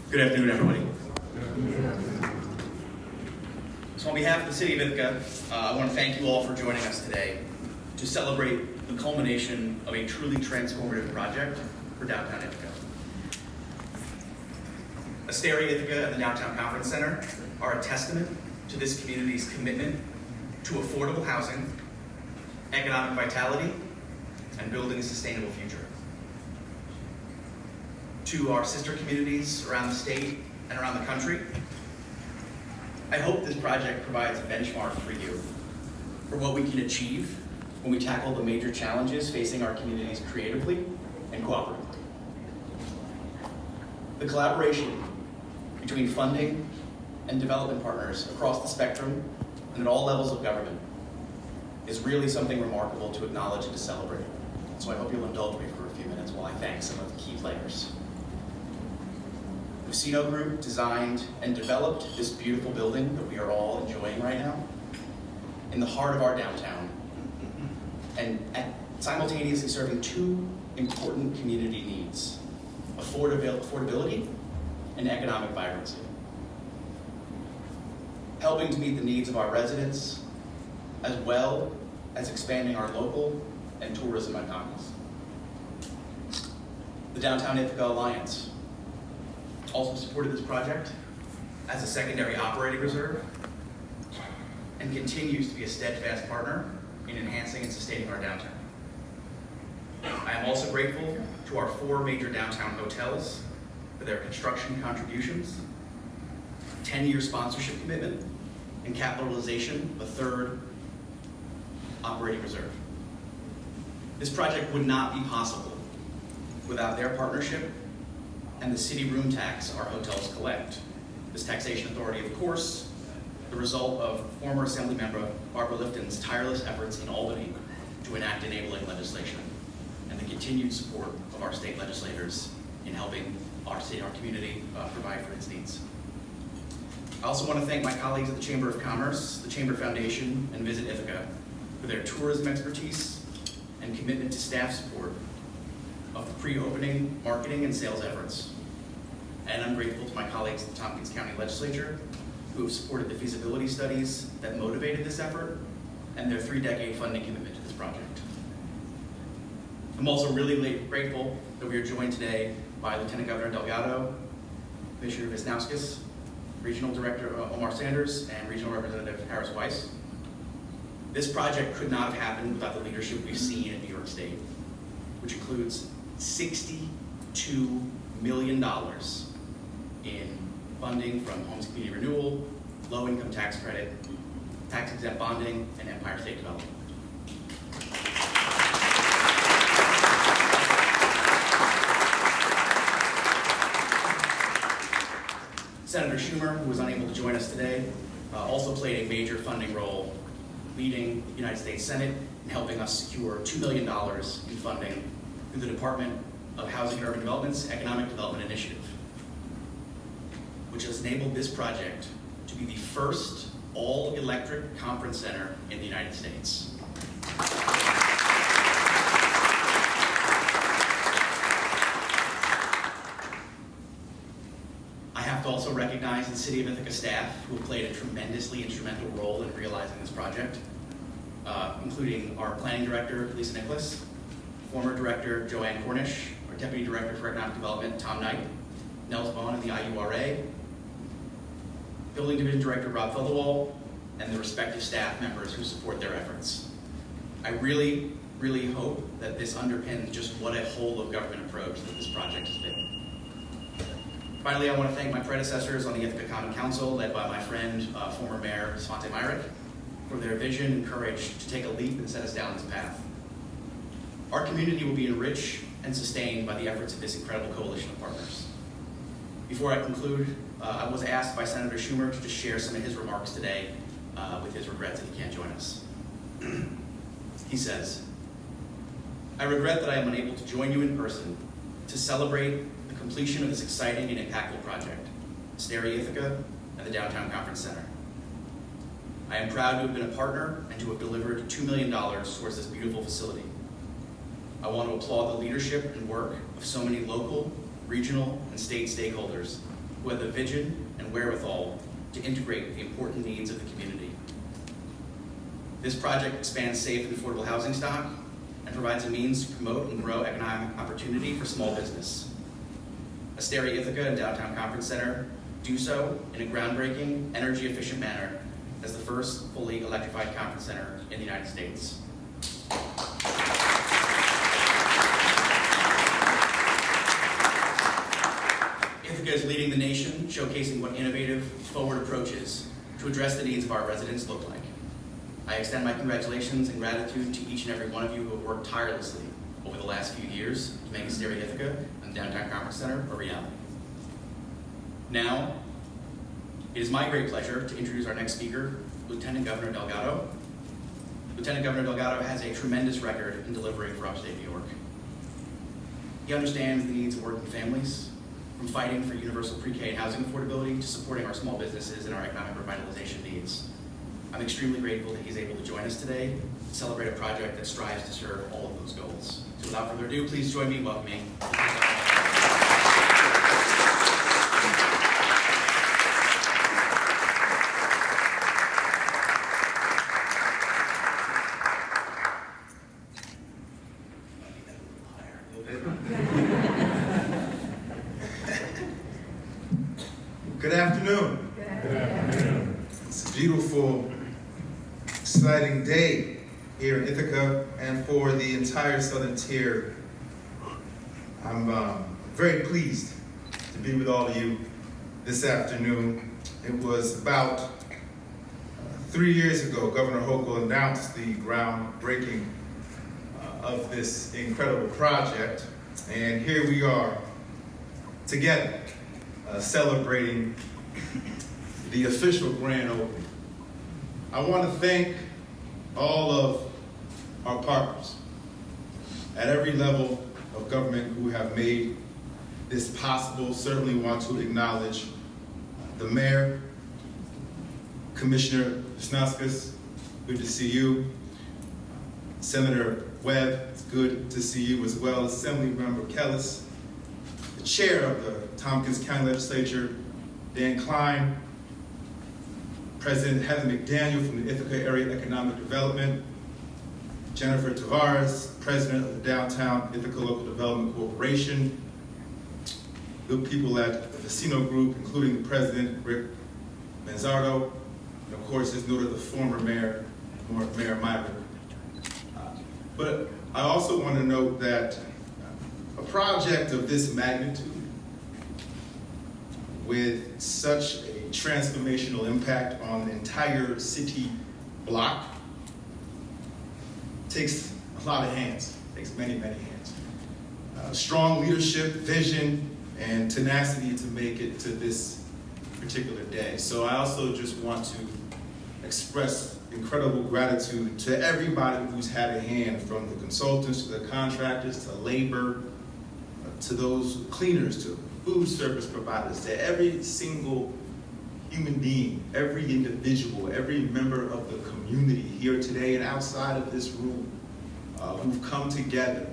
Good afternoon, everybody. So on behalf of the City of Ithaca, I want to thank you all for joining us today to celebrate the culmination of a truly transformative project for Downtown Ithaca. Asteri Ithaca and the Downtown Conference Center are a testament to this community's commitment to affordable housing, economic vitality, and building a sustainable future. To our sister communities around the state and around the country, I hope this project provides a benchmark for you for what we can achieve when we tackle the major challenges facing our communities creatively and cooperatively. The collaboration between funding and development partners across the spectrum and at all levels of government is really something remarkable to acknowledge and to celebrate. So I hope you'll indulge me for a few minutes while I thank some of the key players. The Casino Group designed and developed this beautiful building that we are all enjoying right now in the heart of our downtown, and simultaneously serving two important community needs: affordability and economic vibrancy. Helping to meet the needs of our residents, as well as expanding our local and tourism economies. The Downtown Ithaca Alliance also supported this project as a secondary operating reserve and continues to be a steadfast partner in enhancing and sustaining our downtown. I am also grateful to our 4 major downtown hotels for their construction contributions, 10-year sponsorship commitment, and capitalization of a 3rd operating reserve. This project would not be possible without their partnership and the city room tax our hotels collect. This taxation authority, of course, the result of former Assembly member Barbara Lifton's tireless efforts in Albany to enact enabling legislation, and the continued support of our state legislators in helping our state, our community provide for its needs. I also want to thank my colleagues at the Chamber of Commerce, the Chamber Foundation, and Visit Ithaca for their tourism expertise and commitment to staff support of the pre-opening, marketing, and sales efforts. And I'm grateful to my colleagues at the Tompkins County Legislature who have supported the feasibility studies that motivated this effort and their 3-decade funding commitment to this project. I'm also really grateful that we are joined today by Lieutenant Governor Delgado, Commissioner Wisnauskas, Regional Director Omar Sanders, and Regional Representative Harris Weiss. This project could not have happened without the leadership we've seen in New York State, which includes $62 million in funding from Homes Community Renewal, low-income tax credit, tax-exempt bonding, and Empire State Development. Senator Schumer, who was unable to join us today, also played a major funding role leading the United States Senate in helping us secure $2 million in funding through the Department of Housing and Urban Development's Economic Development Initiative, which has enabled this project to be the first all-electric conference center in the United States. I have to also recognize the City of Ithaca staff who have played a tremendously instrumental role in realizing this project, including our planning director, Lisa Nicholas, former director, Joanne Cornish, our deputy director for economic development, Tom Knight, Nels Bowen of the IURA, building division director, Rob Feldewall, and the respective staff members who support their efforts. I really, really hope that this underpins just what a whole of government approach that this project has been. Finally, I want to thank my predecessors on the Ithaca Common Council, led by my friend, former Mayor Svante Myrick, for their vision and courage to take a leap and set us down this path. Our community will be enriched and sustained by the efforts of this incredible coalition of partners. Before I conclude, I was asked by Senator Schumer to just share some of his remarks today with his regrets that he can't join us. He says, "I regret that I am unable to join you in person to celebrate the completion of this exciting and impactful project, Asteri Ithaca and the Downtown Conference Center. I am proud to have been a partner and to have delivered $2 million towards this beautiful facility. I want to applaud the leadership and work of so many local, regional, and state stakeholders who had the vision and wherewithal to integrate the important needs of the community. This project expands safe and affordable housing stock and provides a means to promote and grow economic opportunity for small business. Asteri Ithaca and Downtown Conference Center do so in a groundbreaking, energy-efficient manner as the first fully electrified conference center in the United States. Ithaca is leading the nation, showcasing what innovative, forward approaches to address the needs of our residents look like. I extend my congratulations and gratitude to each and every one of you who have worked tirelessly over the last few years to make Asteri Ithaca and Downtown Conference Center a reality. Now, it is my great pleasure to introduce our next speaker, Lieutenant Governor Delgado. Lieutenant Governor Delgado has a tremendous record in delivering for upstate New York. He understands the needs of working families, from fighting for universal pre-K and housing affordability to supporting our small businesses and our economic revitalization needs. I'm extremely grateful that he's able to join us today to celebrate a project that strives to serve all of those goals. So without further ado, please join me in welcoming Good afternoon. Good afternoon. It's a beautiful, exciting day here in Ithaca and for the entire southern tier. I'm very pleased to be with all of you this afternoon. It was about 3 years ago, Governor Hochul announced the groundbreaking of this incredible project, and here we are together celebrating the official grand opening. I want to thank all of our partners at every level of government who have made this possible. Certainly want to acknowledge the mayor, Commissioner Visnauskas, good to see you. Senator Webb, it's good to see you as well. Assembly Member Kellis, the chair of the Tompkins County Legislature, Dan Klein, President Heather McDaniel from the Ithaca Area Economic Development, Jennifer Tavares, President of the Downtown Ithaca Local Development Corporation, the people at the Casino Group, including the President, Rick Manzardo, and of course, as noted, the former Mayor Myrick. But I also want to note that a project of this magnitude, with such a transformational impact on an entire city block, takes a lot of hands, takes many, many hands. Strong leadership, vision, and tenacity to make it to this particular day. So I also just want to express incredible gratitude to everybody who's had a hand, from the consultants to the contractors to labor, to those cleaners, to food service providers, to every single human being, every individual, every member of the community here today and outside of this room who've come together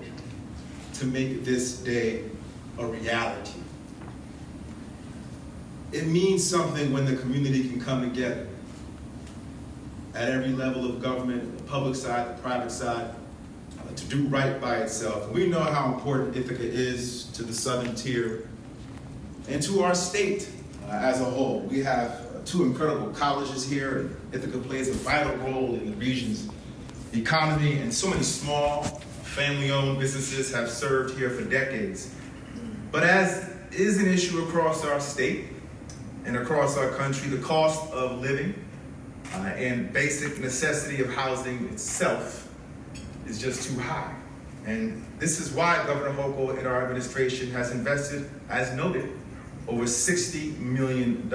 to make this day a reality. It means something when the community can come together at every level of government, the public side, the private side, to do right by itself. We know how important Ithaca is to the southern tier and to our state as a whole. We have two incredible colleges here, and Ithaca plays a vital role in the region's economy, and so many small, family-owned businesses have served here for decades. But as is an issue across our state and across our country, the cost of living and basic necessity of housing itself is just too high. And this is why Governor Hochul and our administration has invested, as noted, over $60 million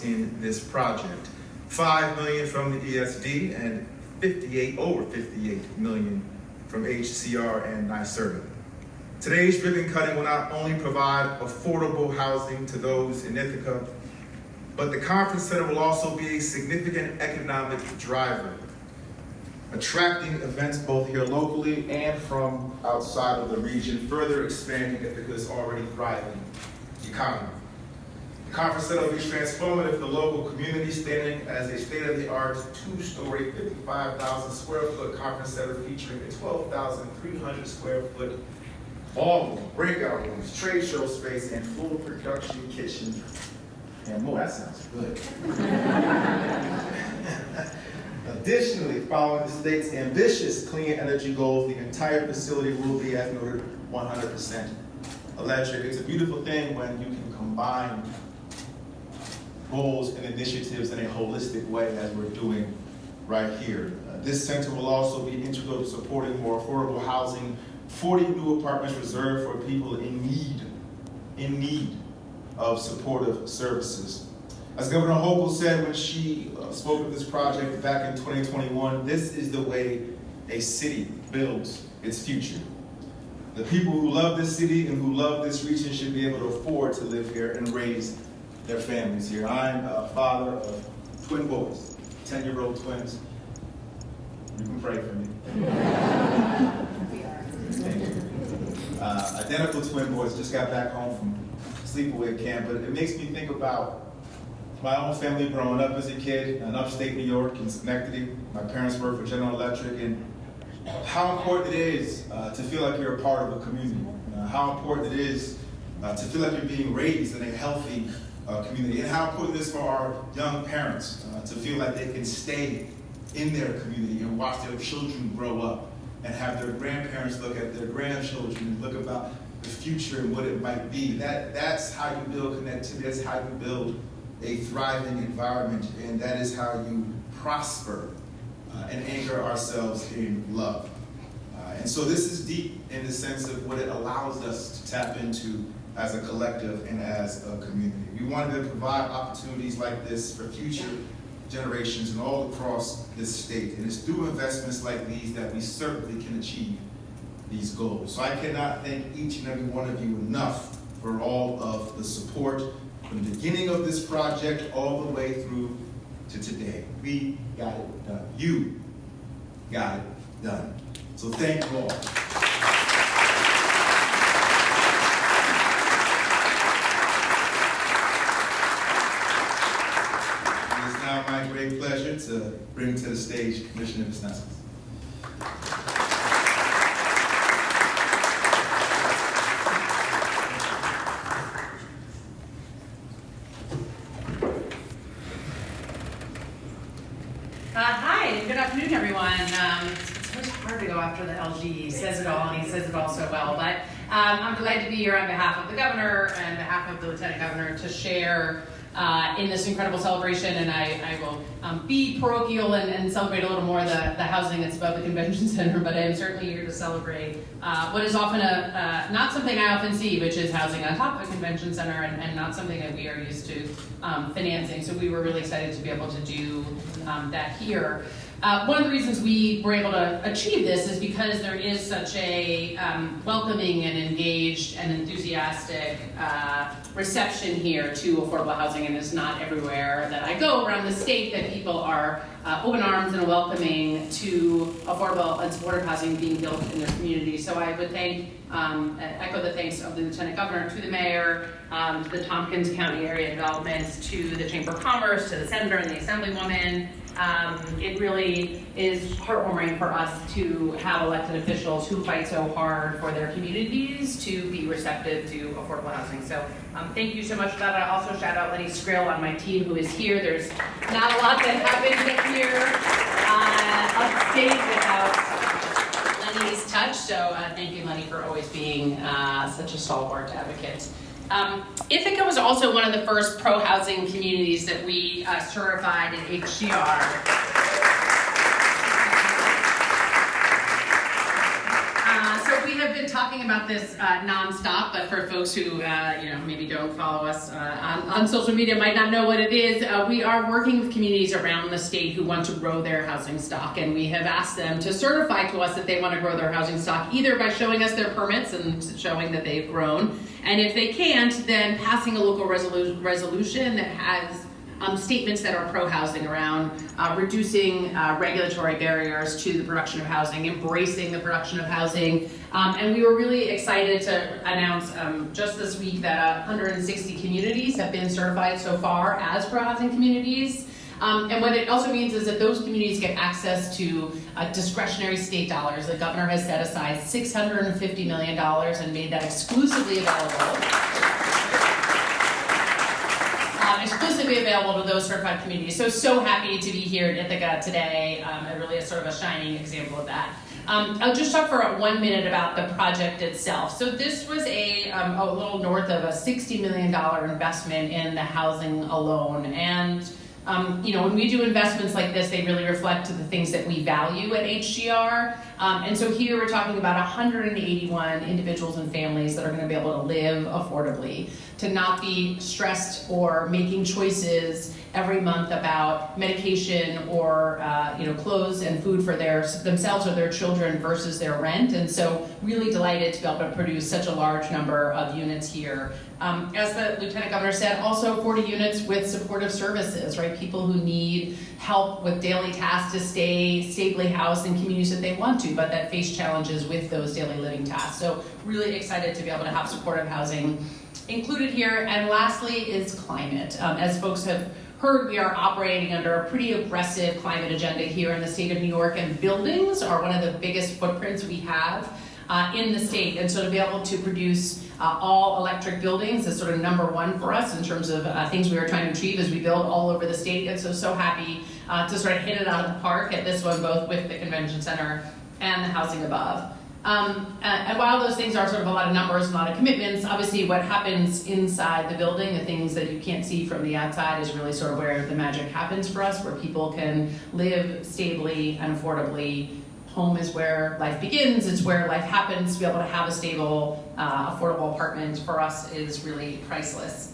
in this project. $5 million from the ESD and over $58 million from HCR and NYSERDA. Today's ribbon cutting will not only provide affordable housing to those in Ithaca, but the conference center will also be a significant economic driver, attracting events both here locally and from outside of the region, further expanding Ithaca's already thriving economy. The conference center will be transformative for the local community, standing as a state-of-the-art 2-story, 55,000 square foot conference center featuring a 12,300 square foot ballroom, breakout rooms, trade show space, and full production kitchen. And more, that sounds good. Additionally, following the state's ambitious clean energy goals, the entire facility will be, as noted, 100% electric. It's a beautiful thing when you can combine goals and initiatives in a holistic way, as we're doing right here. This center will also be integral to supporting more affordable housing, 40 new apartments reserved for people in need of supportive services. As Governor Hochul said when she spoke of this project back in 2021, this is the way a city builds its future. The people who love this city and who love this region should be able to afford to live here and raise their families here. I'm a father of twin boys, 10-year-old twins. You can pray for me. Thank you. Identical twin boys, just got back home from sleepaway camp, but it makes me think about my own family growing up as a kid in upstate New York in Schenectady. My parents worked for General Electric, and how important it is to feel like you're a part of a community. How important it is to feel like you're being raised in a healthy community, and how important it is for our young parents to feel like they can stay in their community and watch their children grow up and have their grandparents look at their grandchildren and look about the future and what it might be. That's how you build connectivity. That's how you build a thriving environment, and that is how you prosper and anchor ourselves in love. And so this is deep in the sense of what it allows us to tap into as a collective and as a community. We wanted to provide opportunities like this for future generations and all across this state. And it's through investments like these that we certainly can achieve these goals. So I cannot thank each and every one of you enough for all of the support from the beginning of this project all the way through to today. We got it done. You got it done. So thank you all. It is now my great pleasure to bring to the stage Commissioner Visnaskis. Hi, good afternoon, everyone. It's always hard to go after the LG. He says it all, and he says it all so well. But I'm delighted to be here on behalf of the governor and behalf of the lieutenant governor to share in this incredible celebration. And I will be parochial and celebrate a little more the housing that's above the convention center. But I am certainly here to celebrate what is often not something I often see, which is housing on top of a convention center, and not something that we are used to financing. So we were really excited to be able to do that here. One of the reasons we were able to achieve this is because there is such a welcoming and engaged and enthusiastic reception here to affordable housing, and it's not everywhere that I go around the state that people are open arms and welcoming to affordable and supportive housing being built in their community. So I would echo the thanks of the Lieutenant Governor to the Mayor, to the Tompkins County Area Development, to the Chamber of Commerce, to the Senator and the Assemblywoman. It really is heartwarming for us to have elected officials who fight so hard for their communities to be receptive to affordable housing. So thank you so much for that. I also shout out Lenny Skrill on my team who is here. There's not a lot that happens here upstate without Lenny's touch. So thank you, Lenny, for always being such a stalwart advocate. Ithaca was also one of the first pro-housing communities that we certified in HCR. So we have been talking about this nonstop, but for folks who maybe don't follow us on social media, might not know what it is. We are working with communities around the state who want to grow their housing stock, and we have asked them to certify to us that they want to grow their housing stock, either by showing us their permits and showing that they've grown, and if they can't, then passing a local resolution that has statements that are pro-housing around reducing regulatory barriers to the production of housing, embracing the production of housing, And we were really excited to announce just this week that 160 communities have been certified so far as pro-housing communities. And what it also means is that those communities get access to discretionary state dollars. The governor has set aside $650 million and made that exclusively available. Exclusively available to those certified communities. So happy to be here in Ithaca today. It really is sort of a shining example of that. I'll just talk for 1 minute about the project itself. So this was a little north of a $60 million investment in the housing alone. And when we do investments like this, they really reflect the things that we value at HGR. And so here we're talking about 181 individuals and families that are going to be able to live affordably, to not be stressed or making choices every month about medication or clothes and food for themselves or their children versus their rent. And so really delighted to be able to produce such a large number of units here. As the Lieutenant Governor said, also 40 units with supportive services, right? People who need help with daily tasks to stay stably housed in communities that they want to, but that face challenges with those daily living tasks. So really excited to be able to have supportive housing included here. And lastly is climate. As folks have heard, we are operating under a pretty aggressive climate agenda here in the state of New York, and buildings are one of the biggest footprints we have in the state. And so to be able to produce all electric buildings is sort of number one for us in terms of things we are trying to achieve as we build all over the state. And so happy to sort of hit it out of the park at this one, both with the convention center and the housing above. And while those things are sort of a lot of numbers and a lot of commitments, obviously what happens inside the building, the things that you can't see from the outside, is really sort of where the magic happens for us, where people can live stably and affordably. Home is where life begins, it's where life happens. To be able to have a stable, affordable apartment for us is really priceless.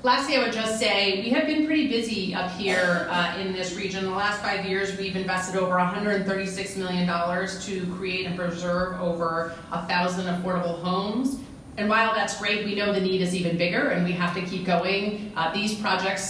Lastly, I would just say we have been pretty busy up here in this region. In the last 5 years, we've invested over $136 million to create and preserve over 1,000 affordable homes. And while that's great, we know the need is even bigger and we have to keep going. This project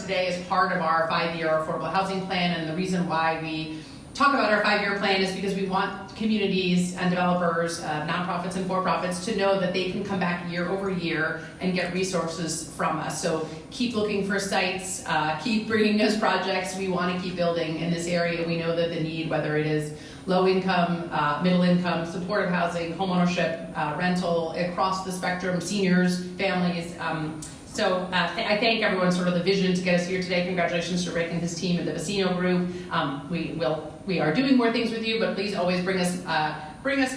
today is part of our 5-year affordable housing plan, and the reason why we talk about our 5-year plan is because we want communities and developers, nonprofits and for-profits, to know that they can come back year over year and get resources from us. So keep looking for sites, keep bringing us projects. We want to keep building in this area. We know that the need, whether it is low income, middle income, supportive housing, homeownership, rental, across the spectrum, seniors, families. So I thank everyone sort of the vision to get us here today. Congratulations to Rick and his team at the Vecino Group. We are doing more things with you, but please always bring us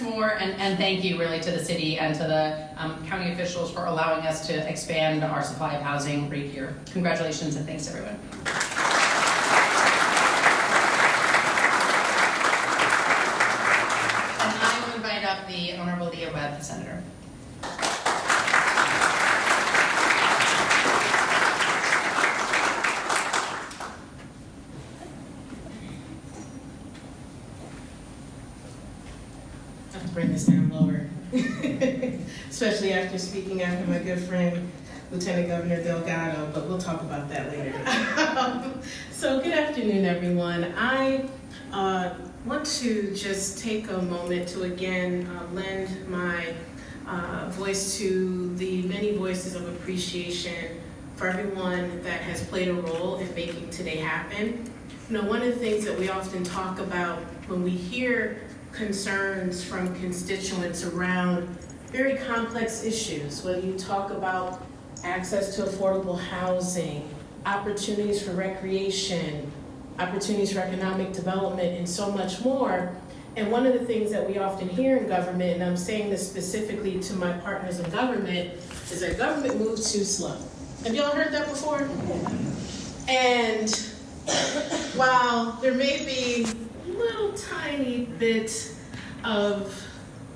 more. And thank you really to the city and to the county officials for allowing us to expand our supply of housing right here. Congratulations and thanks everyone. And I will invite up the Honorable Leah Webb, the Senator. Bring this down lower, especially after speaking after my good friend, Lieutenant Governor Delgado, but we'll talk about that later. So good afternoon, everyone. I want to just take a moment to again lend my voice to the many voices of appreciation for everyone that has played a role in making today happen. You know, one of the things that we often talk about when we hear concerns from constituents around very complex issues, whether you talk about access to affordable housing, opportunities for recreation, opportunities for economic development, and so much more. And one of the things that we often hear in government, and I'm saying this specifically to my partners in government, is that government moves too slow. Have y'all heard that before? And while there may be little tiny bit of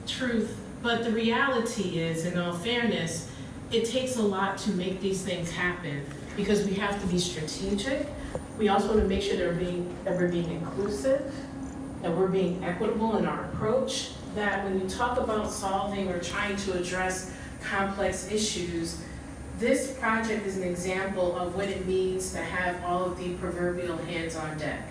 truth, but the reality is, in all fairness, it takes a lot to make these things happen because we have to be strategic. We also want to make sure that we're being inclusive, that we're being equitable in our approach, that when you talk about solving or trying to address complex issues, this project is an example of what it means to have all of the proverbial hands on deck.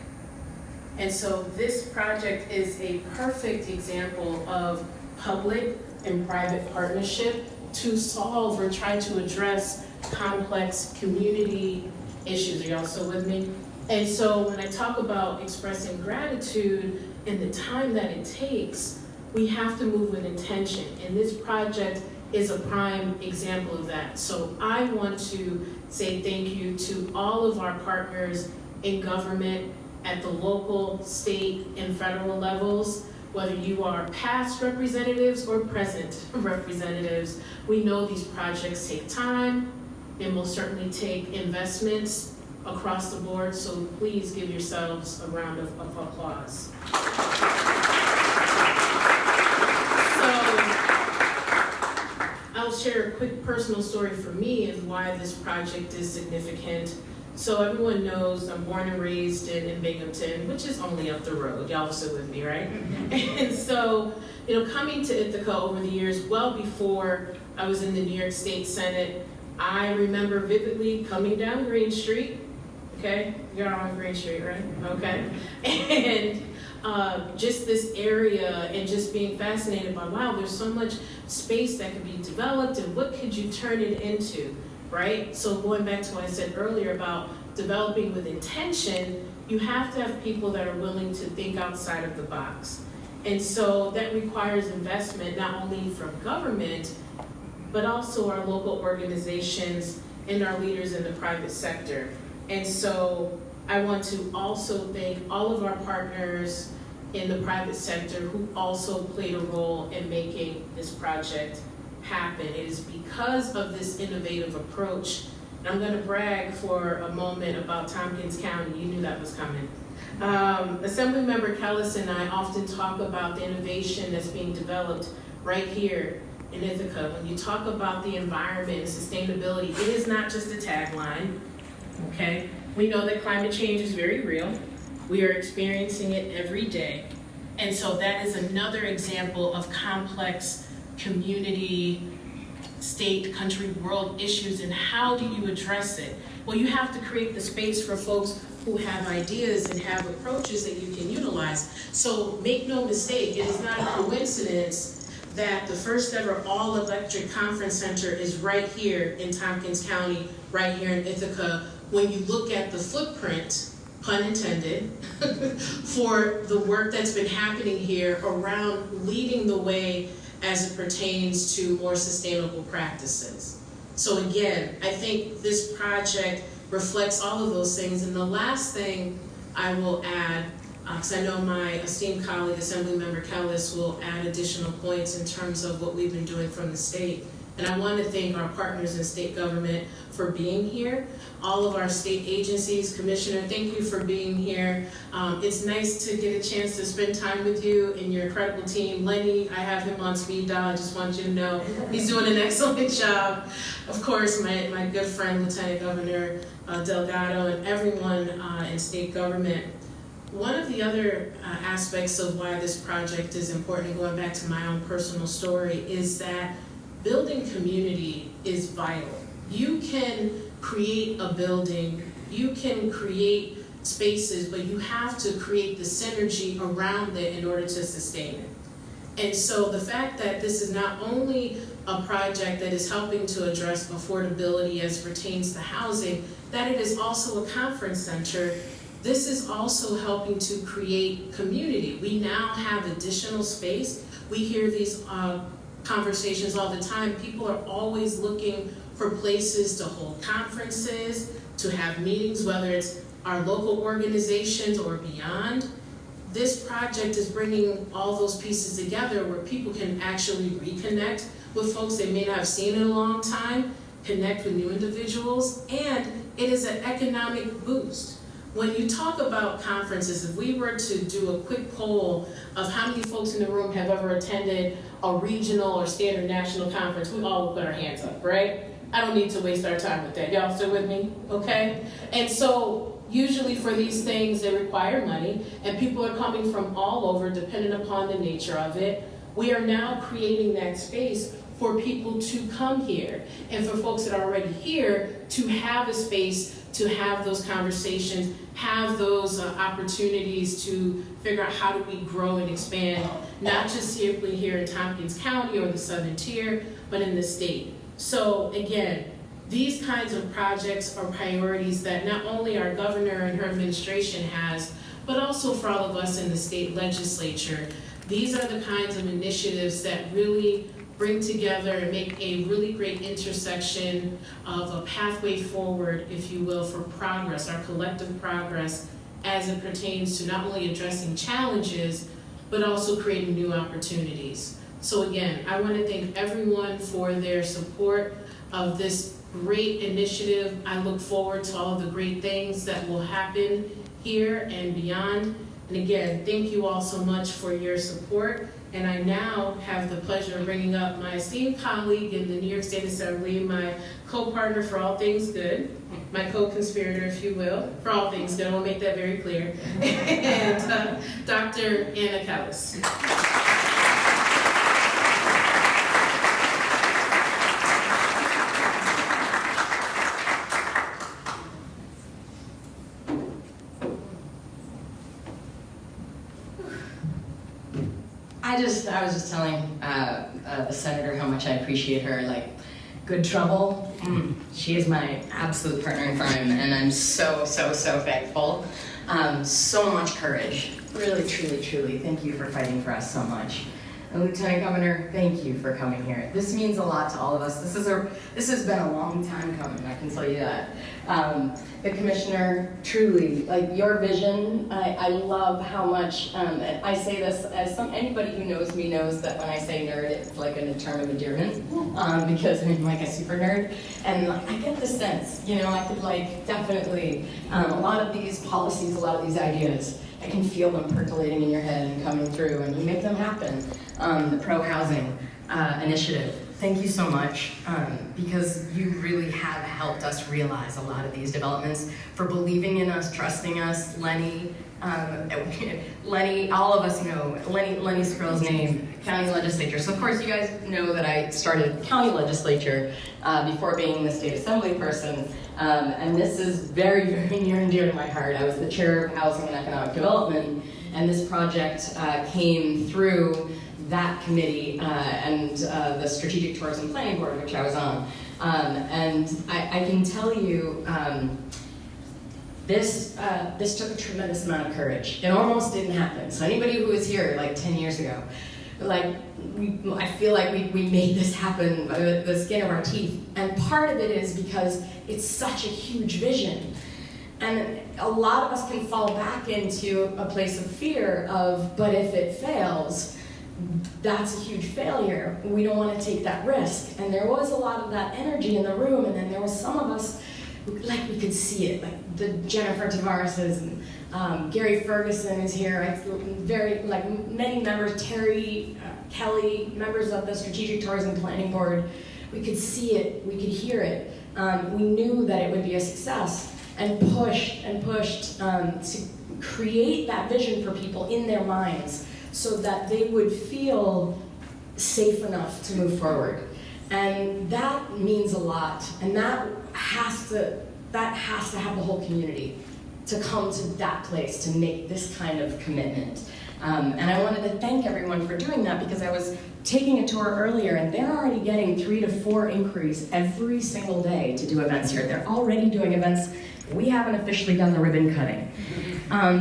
And so this project is a perfect example of public and private partnership to solve or try to address complex community issues. Are y'all still with me? And so when I talk about expressing gratitude and the time that it takes, we have to move with intention. And this project is a prime example of that. So I want to say thank you to all of our partners in government at the local, state, and federal levels. Whether you are past representatives or present representatives, we know these projects take time and will certainly take investments across the board, so please give yourselves a round of applause. So I'll share a quick personal story for me and why this project is significant. So everyone knows I'm born and raised in Binghamton, which is only up the road. Y'all are still with me, right? And so, coming to Ithaca over the years, well before I was in the New York State Senate, I remember vividly coming down Green Street. Okay, you're on Green Street, right? Okay. And just this area and just being fascinated by, wow, there's so much space that could be developed and what could you turn it into, right? So going back to what I said earlier about developing with intention, you have to have people that are willing to think outside of the box. And so that requires investment not only from government, but also our local organizations and our leaders in the private sector. And so I want to also thank all of our partners in the private sector who also played a role in making this project happen. It is because of this innovative approach, and I'm gonna brag for a moment about Tompkins County. You knew that was coming. Assemblymember Kellis and I often talk about the innovation that's being developed right here in Ithaca. When you talk about the environment and sustainability, it is not just a tagline. Okay, we know that climate change is very real. We are experiencing it every day. And so that is another example of complex community, state, country, world issues, and how do you address it? Well, you have to create the space for folks who have ideas and have approaches that you can utilize. So make no mistake, it is not a coincidence that the first ever all-electric conference center is right here in Tompkins County, right here in Ithaca. When you look at the footprint, pun intended, for the work that's been happening here around leading the way as it pertains to more sustainable practices. So again, I think this project reflects all of those things. And the last thing I will add, because I know my esteemed colleague, Assemblymember Kellis, will add additional points in terms of what we've been doing from the state. And I want to thank our partners in state government for being here. All of our state agencies, Commissioner, thank you for being here. It's nice to get a chance to spend time with you and your incredible team. Lenny, I have him on speed dial. I just want you to know he's doing an excellent job. Of course, my good friend, Lieutenant Governor Delgado, and everyone in state government. One of the other aspects of why this project is important, going back to my own personal story, is that building community is vital. You can create a building, you can create spaces, but you have to create the synergy around it in order to sustain it. And so the fact that this is not only a project that is helping to address affordability as pertains to housing, that it is also a conference center, this is also helping to create community. We now have additional space. We hear these conversations all the time. People are always looking for places to hold conferences, to have meetings, whether it's our local organizations or beyond. This project is bringing all those pieces together where people can actually reconnect with folks they may not have seen in a long time, connect with new individuals, and it is an economic boost. When you talk about conferences, if we were to do a quick poll of how many folks in the room have ever attended a regional or state or national conference, we all will put our hands up, right? I don't need to waste our time with that. Y'all still with me? Okay? And so usually for these things, they require money, and people are coming from all over, depending upon the nature of it. We are now creating that space for people to come here and for folks that are already here to have a space to have those conversations, have those opportunities to figure out how do we grow and expand, not just simply here in Tompkins County or the Southern Tier, but in the state. So again, these kinds of projects are priorities that not only our governor and her administration has, but also for all of us in the state legislature. These are the kinds of initiatives that really bring together and make a really great intersection of a pathway forward, if you will, for progress, our collective progress, as it pertains to not only addressing challenges, but also creating new opportunities. So again, I want to thank everyone for their support of this great initiative. I look forward to all of the great things that will happen here and beyond. And again, thank you all so much for your support. And I now have the pleasure of bringing up my esteemed colleague in the New York State Assembly, my co-partner for all things good, my co-conspirator, if you will, for all things good. I want to make that very clear. And Dr. Anna Kellis. I was just telling the senator how much I appreciate her, like, good trouble. She is my absolute partner in crime, and I'm so thankful. So much courage, really, truly, truly. Thank you for fighting for us so much. And Lieutenant Governor, thank you for coming here. This means a lot to all of us. This has been a long time coming, I can tell you that. The Commissioner, truly, like your vision, I love how much, and I say this as anybody who knows me knows that when I say nerd, it's like a term of endearment, because I'm like a super nerd, and like, I get the sense, I could like definitely, a lot of these policies, a lot of these ideas, I can feel them percolating in your head and coming through, and you make them happen. The pro-housing initiative, thank you so much, because you really have helped us realize a lot of these developments, for believing in us, trusting us. Lenny, all of us know Lenny Squirrel's name, county legislature. So of course you guys know that I started county legislature before being the state assembly person, and this is very, very near and dear to my heart. I was the chair of housing and economic development, and this project came through that committee and the Strategic Tourism Planning Board, which I was on. And I can tell you, this took a tremendous amount of courage. It almost didn't happen. So anybody who was here like 10 years ago, like, I feel like we made this happen by the skin of our teeth. And part of it is because it's such a huge vision. And a lot of us can fall back into a place of fear of, but if it fails, that's a huge failure. We don't want to take that risk. And there was a lot of that energy in the room, and then there was some of us, like, we could see it, like the Jennifer Tavares's, and Gary Ferguson is here, many members, Terry, Kelly, members of the Strategic Tourism Planning Board. We could see it, we could hear it. We knew that it would be a success, and pushed to create that vision for people in their minds, so that they would feel safe enough to move forward. And that means a lot, and that has to have the whole community to come to that place to make this kind of commitment. And I wanted to thank everyone for doing that, because I was taking a tour earlier, and they're already getting 3 to 4 inquiries every single day to do events here. They're already doing events. We haven't officially done the ribbon cutting.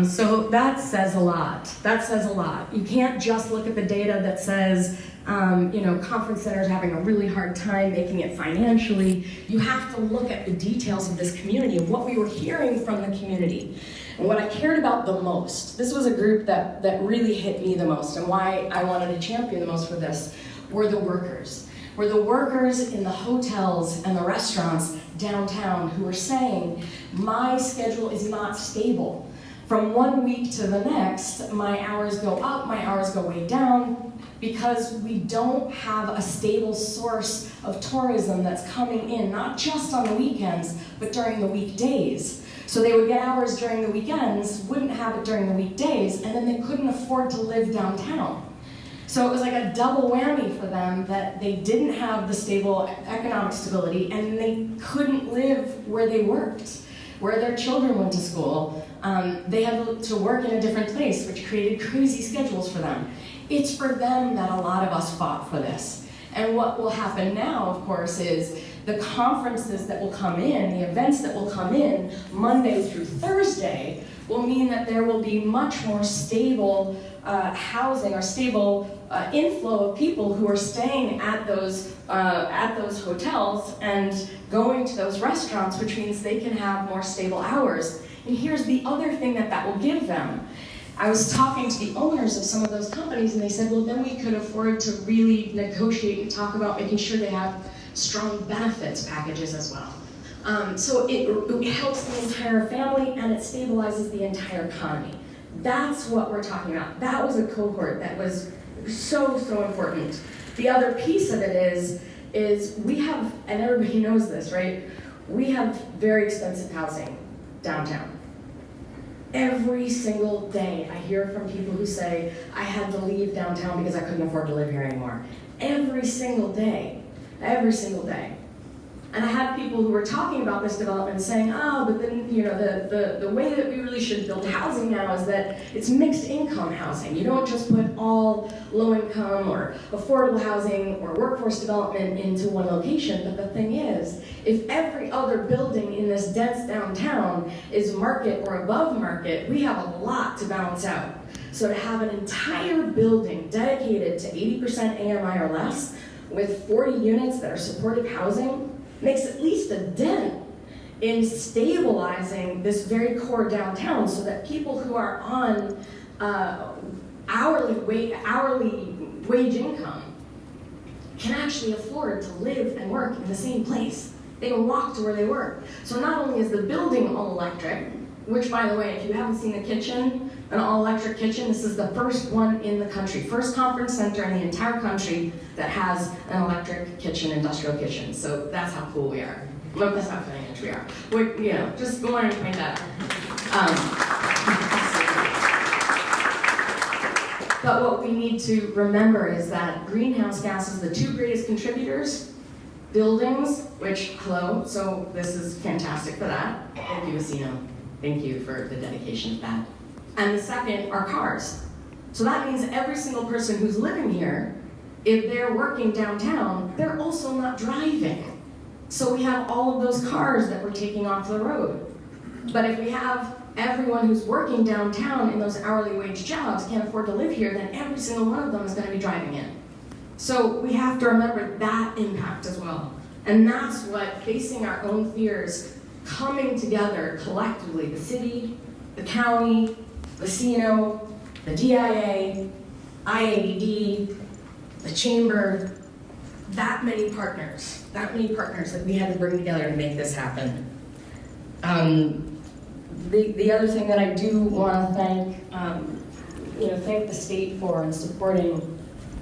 So that says a lot. That says a lot. You can't just look at the data that says, conference centers having a really hard time making it financially. You have to look at the details of this community and what we were hearing from the community. And what I cared about the most, this was a group that really hit me the most, and why I wanted to champion the most for this, were the workers. Were the workers in the hotels and the restaurants downtown who were saying, my schedule is not stable. From one week to the next, my hours go up, my hours go way down, because we don't have a stable source of tourism that's coming in, not just on the weekends, but during the weekdays. So they would get hours during the weekends, wouldn't have it during the weekdays, and then they couldn't afford to live downtown. So it was like a double whammy for them that they didn't have the stable economic stability and they couldn't live where they worked, where their children went to school. They had to work in a different place, which created crazy schedules for them. It's for them that a lot of us fought for this. And what will happen now, of course, is the conferences that will come in, the events that will come in Monday through Thursday, will mean that there will be much more stable housing or stable inflow of people who are staying at those hotels and going to those restaurants, which means they can have more stable hours. And here's the other thing that will give them. I was talking to the owners of some of those companies, and they said, well, then we could afford to really negotiate and talk about making sure they have strong benefits packages as well. So it helps the entire family, and it stabilizes the entire economy. That's what we're talking about. That was a cohort that was so important. The other piece of it is we have, and everybody knows this, right? We have very expensive housing downtown. Every single day I hear from people who say, I had to leave downtown because I couldn't afford to live here anymore. Every single day. Every single day. And I had people who were talking about this development saying, oh, but then, you know, the way that we really should build housing now is that it's mixed income housing. You don't just put all low income or affordable housing or workforce development into one location. But the thing is, if every other building in this dense downtown is market or above market, we have a lot to balance out. So to have an entire building dedicated to 80% AMI or less with 40 units that are supportive housing makes at least a dent in stabilizing this very core downtown so that people who are on hourly wage income can actually afford to live and work in the same place. They can walk to where they work. So not only is the building all electric, which by the way, if you haven't seen the kitchen, an all-electric kitchen, this is the first one in the country, first conference center in the entire country that has an electric kitchen, industrial kitchen. So that's how cool we are. Well, that's how cutting-edge we are. We, you know, just wanted to point that out. But what we need to remember is that greenhouse gases, the two greatest contributors, buildings, which, hello, so this is fantastic for that. Thank you, Asino. Thank you for the dedication to that. And the second are cars. So that means every single person who's living here, if they're working downtown, they're also not driving. So we have all of those cars that we're taking off the road. But if we have everyone who's working downtown in those hourly wage jobs can't afford to live here, then every single one of them is going to be driving in. So we have to remember that impact as well. And that's what facing our own fears, coming together collectively, the city, the county, the CNO, the DIA, IADD, the chamber, that many partners that we had to bring together to make this happen. The other thing that I do want to thank the state for in supporting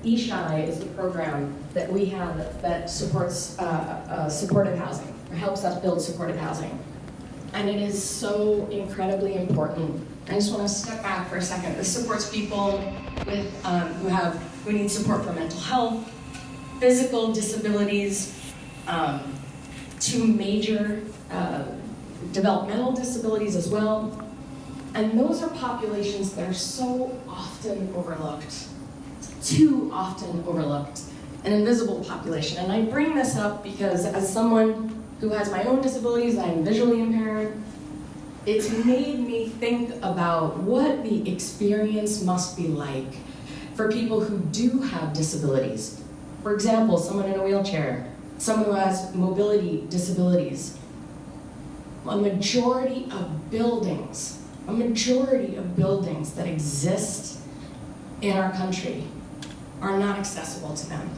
eShy is the program that we have that supports supportive housing, or helps us build supportive housing. And it is so incredibly important. I just want to step back for a second. This supports people with who need support for mental health, physical disabilities, 2 major developmental disabilities as well. And those are populations that are so often overlooked, too often overlooked, an invisible population. And I bring this up because as someone who has my own disabilities, I'm visually impaired, it's made me think about what the experience must be like for people who do have disabilities. For example, someone in a wheelchair, someone who has mobility disabilities. A majority of buildings that exist in our country are not accessible to them.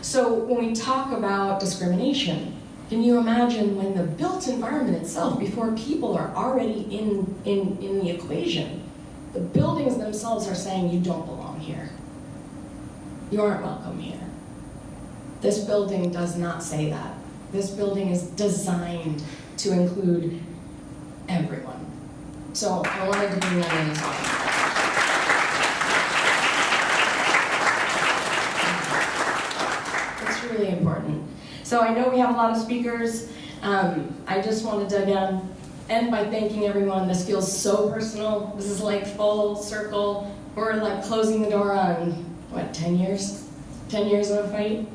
So when we talk about discrimination, can you imagine when the built environment itself, before people are already in the equation, the buildings themselves are saying, you don't belong here. You aren't welcome here. This building does not say that. This building is designed to include everyone. So I wanted to bring that in as well. really important. So I know we have a lot of speakers. I just wanted to end by thanking everyone. This feels so personal. This is like full circle. We're like closing the door on, 10 years? 10 years of a fight?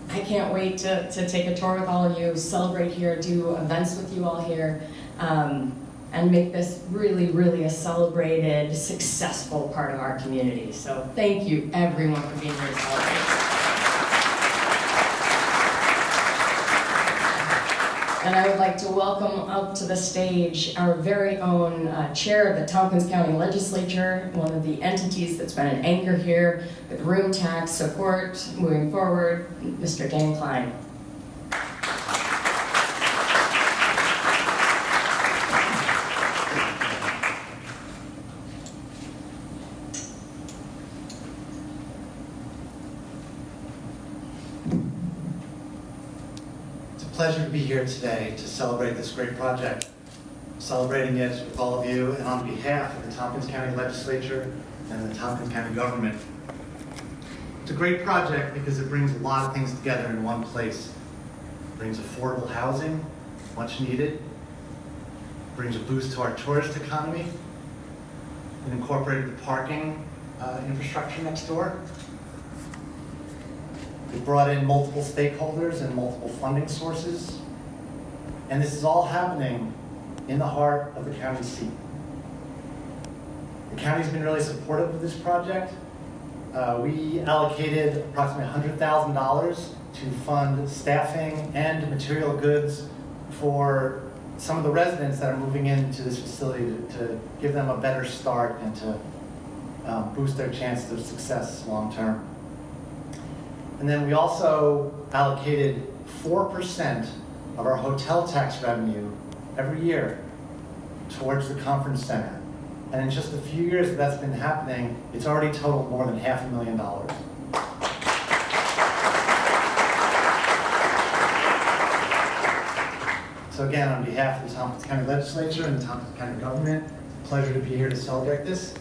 I can't wait to take a tour with all of you, celebrate here, do events with you all here, and make this really, really a celebrated, successful part of our community. So thank you, everyone, for being here to celebrate. And I would like to welcome up to the stage our very own chair of the Tompkins County Legislature, one of the entities that's been an anchor here with room tax support moving forward, Mr. Dan Klein. Pleasure to be here today to celebrate this great project. Celebrating it with all of you and on behalf of the Tompkins County Legislature and the Tompkins County government. It's a great project because it brings a lot of things together in one place. It brings affordable housing, much needed. It brings a boost to our tourist economy. It incorporated the parking infrastructure next door. We brought in multiple stakeholders and multiple funding sources. And this is all happening in the heart of the county seat. The county's been really supportive of this project. We allocated approximately $100,000 to fund staffing and material goods for some of the residents that are moving into this facility to give them a better start and to boost their chances of success long term. And then we also allocated 4% of our hotel tax revenue every year towards the conference center. And in just a few years that that's been happening, it's already totaled more than $500,000. So again, on behalf of the Tompkins County Legislature and the Tompkins County government, pleasure to be here to celebrate this.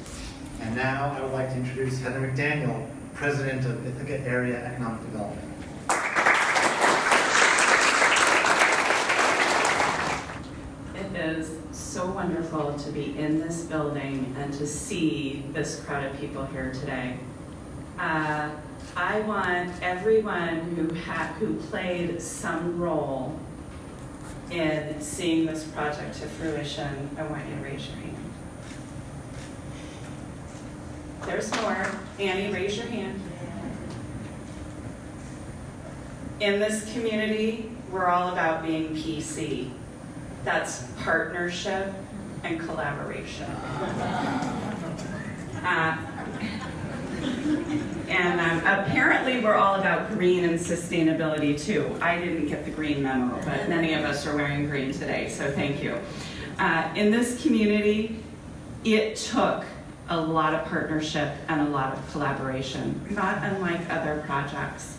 And now I would like to introduce Heather McDaniel, President of Ithaca Area Economic Development. It is so wonderful to be in this building and to see this crowd of people here today. I want everyone who played some role in seeing this project to fruition, I want you to raise your hand. There's more. Annie, raise your hand. In this community, we're all about being PC. That's partnership and collaboration. Apparently we're all about green and sustainability too. I didn't get the green memo, but many of us are wearing green today, so thank you. In this community, it took a lot of partnership and a lot of collaboration, not unlike other projects.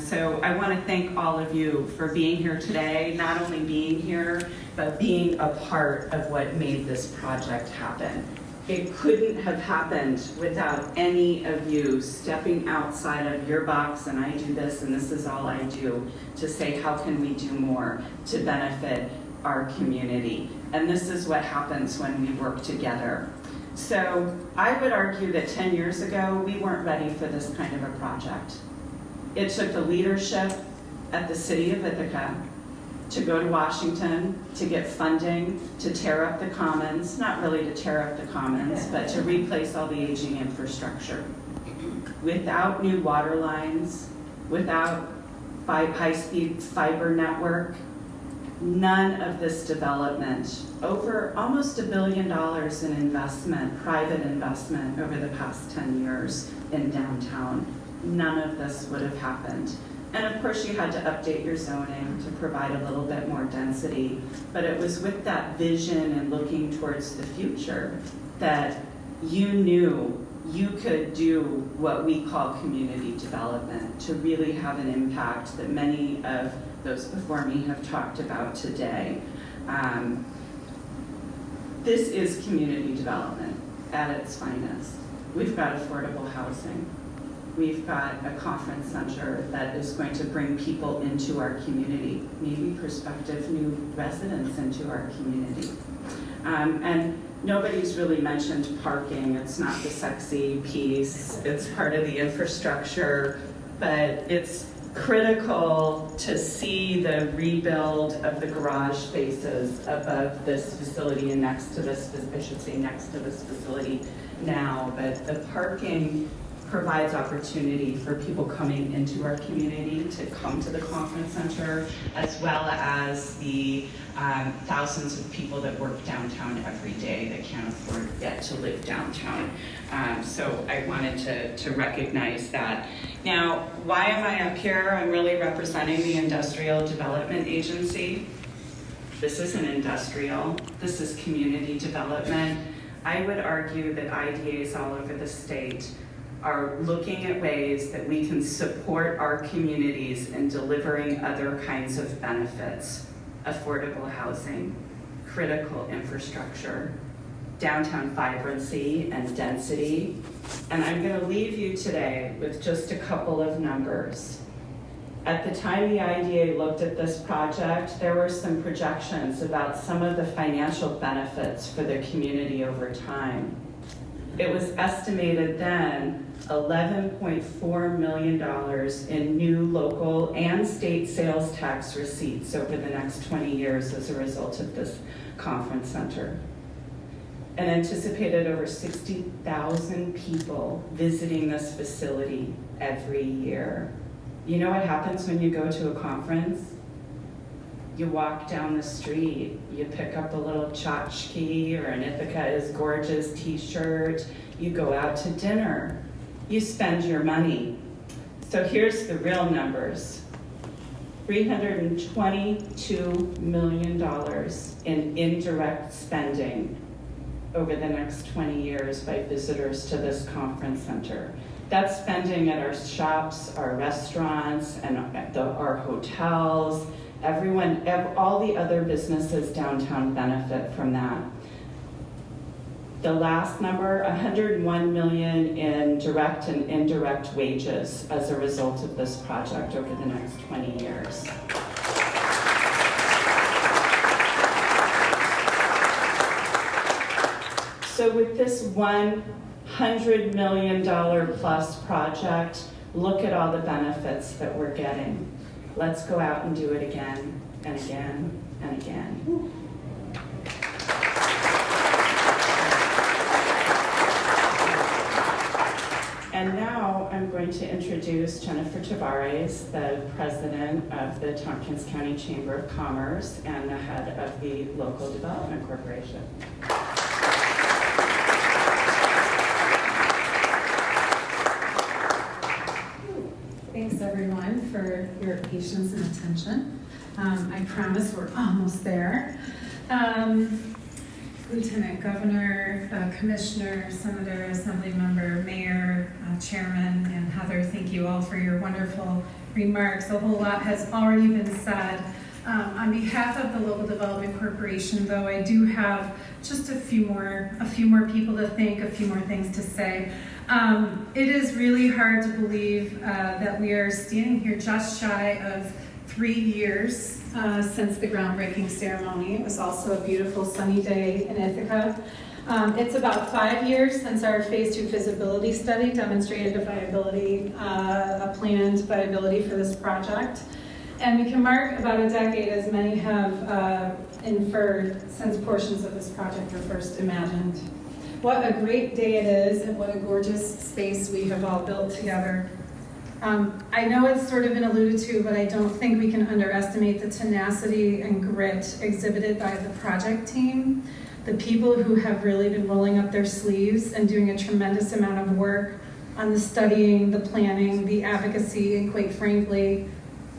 So I want to thank all of you for being here today, not only being here, but being a part of what made this project happen. It couldn't have happened without any of you stepping outside of your box, and I do this, and this is all I do, to say how can we do more to benefit our community. And this is what happens when we work together. So I would argue that 10 years ago, we weren't ready for this kind of a project. It took the leadership at the City of Ithaca to go to Washington to get funding to tear up the commons, not really to tear up the commons, but to replace all the aging infrastructure. Without new water lines, without high-speed fiber network, none of this development, over almost $1 billion in investment, private investment over the past 10 years in downtown, none of this would have happened. And of course you had to update your zoning to provide a little bit more density, but it was with that vision and looking towards the future that you knew you could do what we call community development to really have an impact that many of those before me have talked about today. This is community development at its finest. We've got affordable housing. we've got a conference center that is going to bring people into our community, maybe prospective new residents into our community. And nobody's really mentioned parking. It's not the sexy piece. It's part of the infrastructure, but it's critical to see the rebuild of the garage spaces above this facility and next to this, I should say next to this facility now, but the parking provides opportunity for people coming into our community to come to the conference center, as well as the thousands of people that work downtown every day that can't afford yet to live downtown. So I wanted to recognize that. Now, why am I up here? I'm really representing the Industrial Development Agency. This isn't industrial, this is community development. I would argue that IDAs all over the state are looking at ways that we can support our communities in delivering other kinds of benefits, affordable housing, critical infrastructure, downtown vibrancy and density. And I'm going to leave you today with just a couple of numbers. At the time the IDA looked at this project, there were some projections about some of the financial benefits for the community over time. It was estimated then $11.4 million in new local and state sales tax receipts over the next 20 years as a result of this conference center. And anticipated over 60,000 people visiting this facility every year. You know what happens when you go to a conference? You walk down the street, you pick up a little tchotchke or an Ithaca is Gorgeous t-shirt, you go out to dinner, you spend your money. So here's the real numbers. $322 million in indirect spending over the next 20 years by visitors to this conference center. That's spending at our shops, our restaurants, and our hotels. Everyone, all the other businesses downtown benefit from that. The last number, $101 million in direct and indirect wages as a result of this project over the next 20 years. So with this $100 million plus project, look at all the benefits that we're getting. Let's go out and do it again and again and again. And now I'm going to introduce Jennifer Tavares, the president of the Tompkins County Chamber of Commerce and the head of the Local Development Corporation. Thanks everyone for your patience and attention. I promise we're almost there. Lieutenant Governor, Commissioner, Senator, Assembly Member, Mayor, Chairman, and Heather, thank you all for your wonderful remarks. A whole lot has already been said. On behalf of the Local Development Corporation, though, I do have just a few more people to thank, a few more things to say. It is really hard to believe that we are standing here just shy of 3 years since the groundbreaking ceremony. It was also a beautiful sunny day in Ithaca. It's about 5 years since our Phase 2 feasibility study demonstrated a planned viability for this project. And we can mark about a decade, as many have inferred, since portions of this project were first imagined. What a great day it is, and what a gorgeous space we have all built together. I know it's sort of been alluded to, but I don't think we can underestimate the tenacity and grit exhibited by the project team, the people who have really been rolling up their sleeves and doing a tremendous amount of work on the studying, the planning, the advocacy, and quite frankly,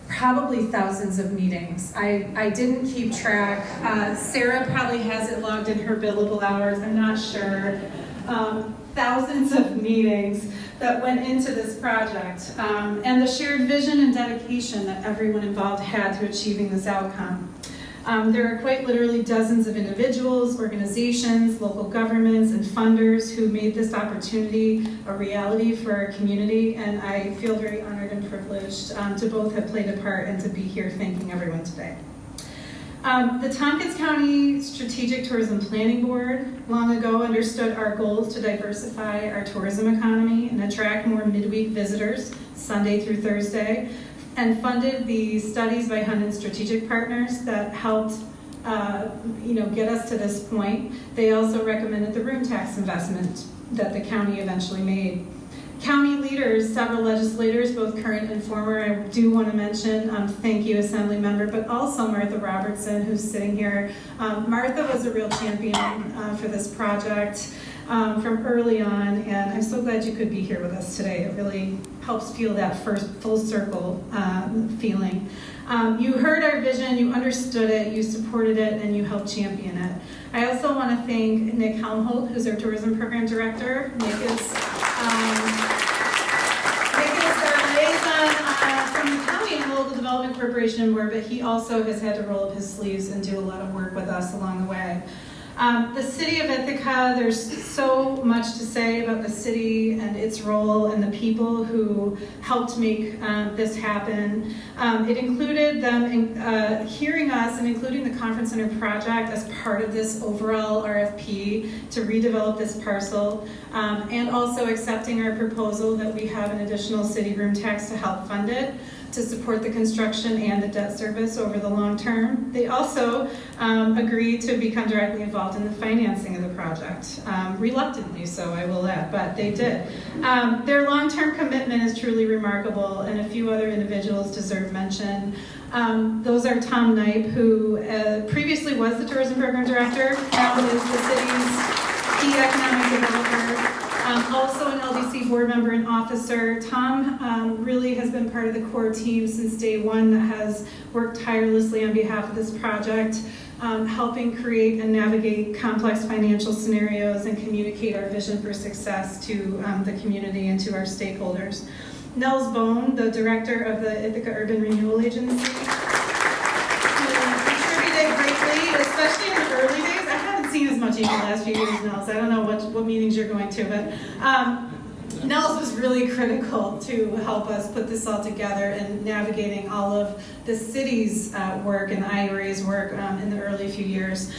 probably thousands of meetings. I didn't keep track. Sarah probably has it logged in her billable hours, I'm not sure. Thousands of meetings that went into this project, and the shared vision and dedication that everyone involved had to achieving this outcome. There are quite literally dozens of individuals, organizations, local governments, and funders who made this opportunity a reality for our community, and I feel very honored and privileged to both have played a part and to be here thanking everyone today. The Tompkins County Strategic Tourism Planning Board long ago understood our goals to diversify our tourism economy and attract more midweek visitors, Sunday through Thursday, and funded the studies by Hunt and Strategic Partners that helped get us to this point. They also recommended the room tax investment that the county eventually made. County leaders, several legislators, both current and former, I do want to mention, thank you, Assembly Member, but also Martha Robertson, who's sitting here. Martha was a real champion for this project from early on, and I'm so glad you could be here with us today. It really helps feel that first full circle feeling. You heard our vision, you understood it, you supported it, and you helped champion it. I also want to thank Nick Helmholt, who's our Tourism Program Director. Nick is our liaison from the County and Local Development Corporation Board, but he also has had to roll up his sleeves and do a lot of work with us along the way. The city of Ithaca, there's so much to say about the city and its role and the people who helped make this happen. It included them hearing us and including the Conference Center project as part of this overall RFP to redevelop this parcel, and also accepting our proposal that we have an additional city room tax to help fund it, to support the construction and the debt service over the long term. They also agreed to become directly involved in the financing of the project, reluctantly so, I will add, but they did. Their long-term commitment is truly remarkable, and a few other individuals deserve mention. Those are Tom Knipe, who previously was the Tourism Program Director, now is the city's key economic developer. Also an LDC board member and officer. Tom really has been part of the core team since day one that has worked tirelessly on behalf of this project, helping create and navigate complex financial scenarios and communicate our vision for success to the community and to our stakeholders. Nels Bone, the director of the Ithaca Urban Renewal Agency, contributed greatly, especially in the early days. Seen as much in the last few years, Nels. I don't know what meetings you're going to, but Nels was really critical to help us put this all together and navigating all of the city's work and IRA's work in the early few years.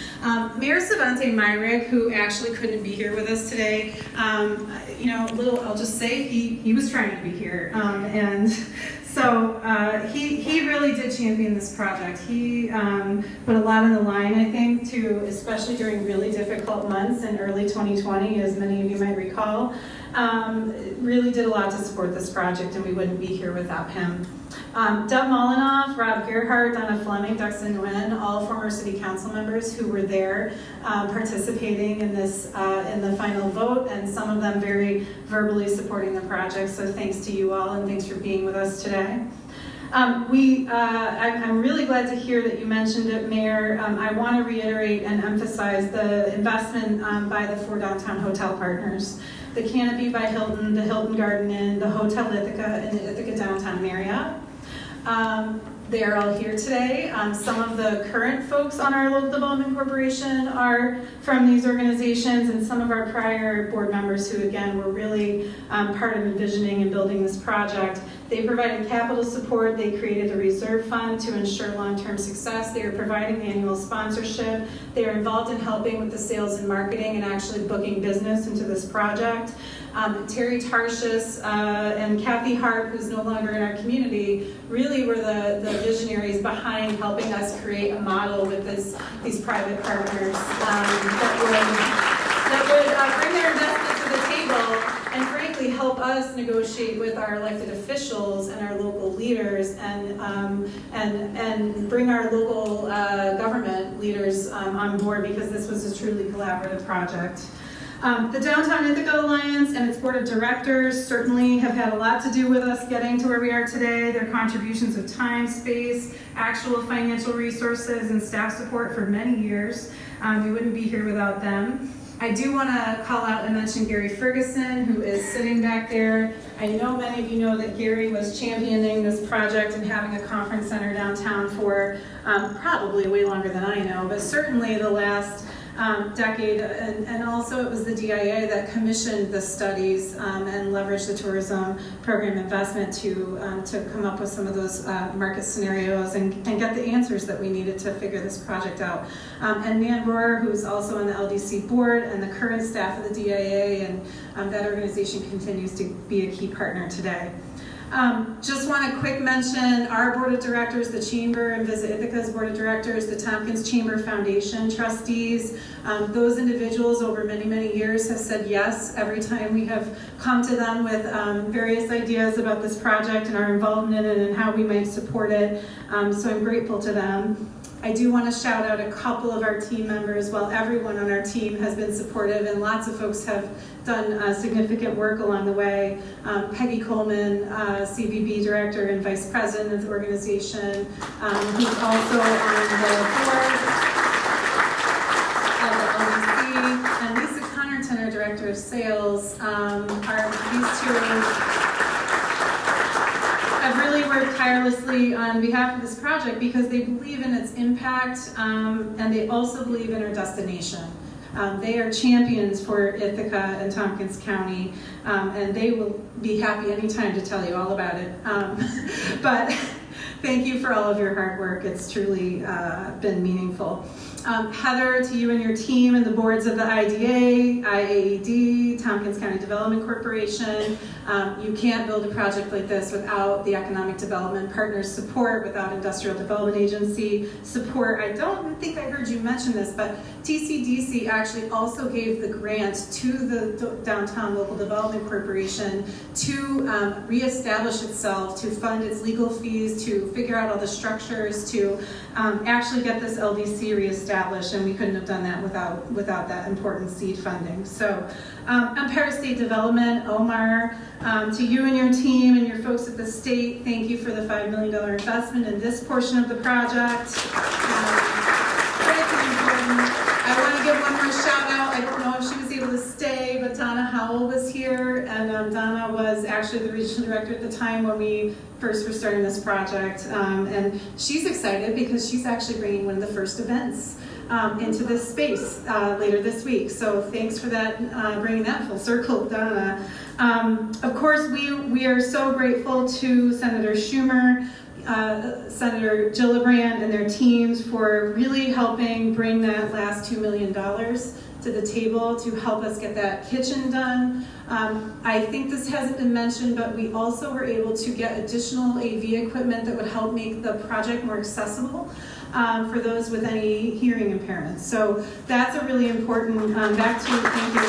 Mayor Savante Myrick, who actually couldn't be here with us today, I'll just say he was trying to be here, and so he really did champion this project. He put a lot on the line, I think, especially during really difficult months in early 2020, as many of you might recall. Really did a lot to support this project, and we wouldn't be here without him. Doug Molinoff, Rob Gerhardt, Donna Fleming, Duxon Nguyen, all former city council members who were there participating in this in the final vote, and some of them very verbally supporting the project. So thanks to you all, and thanks for being with us today. I'm really glad to hear that you mentioned it, Mayor. I want to reiterate and emphasize the investment by the 4 downtown hotel partners. The Canopy by Hilton, the Hilton Garden Inn, the Hotel Ithaca, and the Ithaca Downtown Marriott. They are all here today. Some of the current folks on our local development corporation are from these organizations, and some of our prior board members who, again, were really part of envisioning and building this project. They provided capital support. They created a reserve fund to ensure long-term success. They are providing annual sponsorship. They are involved in helping with the sales and marketing and actually booking business into this project. Terry Tarshis and Kathy Hart, who's no longer in our community, really were the visionaries behind helping us create a model with these private partners that would bring their investment to the table and frankly help us negotiate with our elected officials and our local leaders and bring our local government leaders on board, because this was a truly collaborative project. The Downtown Ithaca Alliance and its board of directors certainly have had a lot to do with us getting to where we are today. Their contributions of time, space, actual financial resources, and staff support for many years. We wouldn't be here without them. I do want to call out and mention Gary Ferguson, who is sitting back there. I know many of you know that Gary was championing this project and having a conference center downtown for probably way longer than I know, but certainly the last decade, and also it was the DIA that commissioned the studies and leveraged the tourism program investment to come up with some of those market scenarios and get the answers that we needed to figure this project out. And Nan Rohrer, who's also on the LDC board and the current staff of the DIA, and that organization continues to be a key partner today. Just want to quick mention our board of directors, the Chamber and Visit Ithaca's board of directors, the Tompkins Chamber Foundation trustees. Those individuals over many, many years have said yes every time we have come to them with various ideas about this project and our involvement in it and how we might support it. So I'm grateful to them. I do want to shout out a couple of our team members. While everyone on our team has been supportive and lots of folks have done significant work along the way. Peggy Coleman, CVB Director and Vice President of the organization, who's also on the board of the LDC, and Lisa Connerton, our Director of Sales. These two have really worked tirelessly on behalf of this project because they believe in its impact and they also believe in our destination. They are champions for Ithaca and Tompkins County, and they will be happy anytime to tell you all about it. But thank you for all of your hard work. It's truly been meaningful. Heather, to you and your team and the boards of the IDA, IAED, Tompkins County Development Corporation, you can't build a project like this without the Economic Development Partners support, without Industrial Development Agency support. I don't think I heard you mention this, but TCDC actually also gave the grant to the Downtown Local Development Corporation to reestablish itself, to fund its legal fees, to figure out all the structures, to actually get this LDC reestablished, and we couldn't have done that without that important seed funding. So Empire State Development, Omar, to you and your team and your folks at the state, thank you for the $5 million investment in this portion of the project. Critically important. I want to give one more shout out. I don't know if she was able to stay, but Donna Howell was here, and Donna was actually the regional director at the time when we first were starting this project, and she's excited because she's actually bringing one of the first events into this space later this week. So thanks for that, bringing that full circle, Donna. Of course, we are so grateful to Senator Schumer, Senator Gillibrand and their teams for really helping bring that last $2 million to the table to help us get that kitchen done. I think this hasn't been mentioned, but we also were able to get additional AV equipment that would help make the project more accessible for those with any hearing impairments. So that's a really important, back to you, thank you,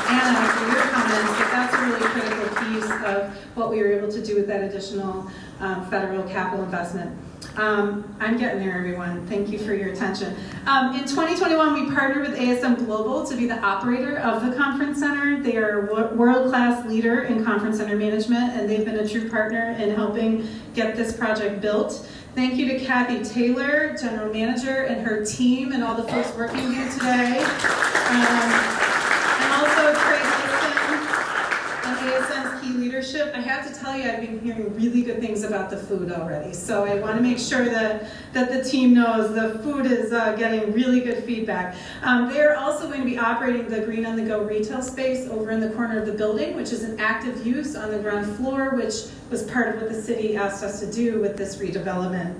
Anna, for your comments, but that's a really critical piece of what we were able to do with that additional federal capital investment. I'm getting there, everyone. Thank you for your attention. In 2021, we partnered with ASM Global to be the operator of the conference center. They are a world-class leader in conference center management, and they've been a true partner in helping get this project built. Thank you to Kathy Taylor, General Manager, and her team, and all the folks working here today. And also Craig Wilson and ASM's key leadership. I have to tell you, I've been hearing really good things about the food already. So I want to make sure that the team knows the food is getting really good feedback. They're also going to be operating the Green on the Go retail space over in the corner of the building, which is an active use on the ground floor, which was part of what the city asked us to do with this redevelopment.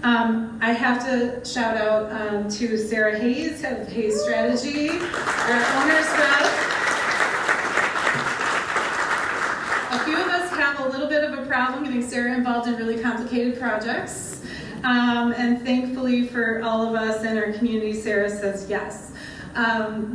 I have to shout out to Sarah Hayes, head of Hayes Strategy, our owner's rep. A few of us have a little bit of a problem getting Sarah involved in really complicated projects. And thankfully for all of us in our community, Sarah says yes.